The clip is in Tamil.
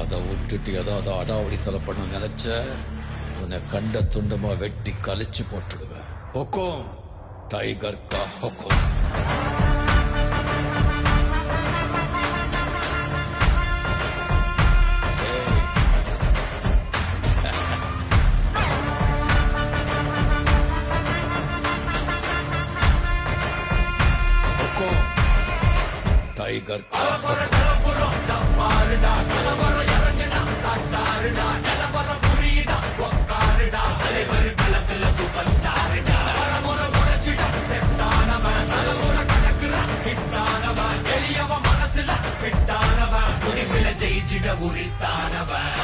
அதை விட்டுட்டு ஏதாவது அடாவடித்தலை பண்ண நினைச்ச உன்னை கண்ட துண்டமா வெட்டி கழிச்சு போட்டுடுவேன். ஹொக்கும் டைகர் கா ஹொக்கும். டைகர் மனசுல ஜெயிச்சிட உரித்தானவன்.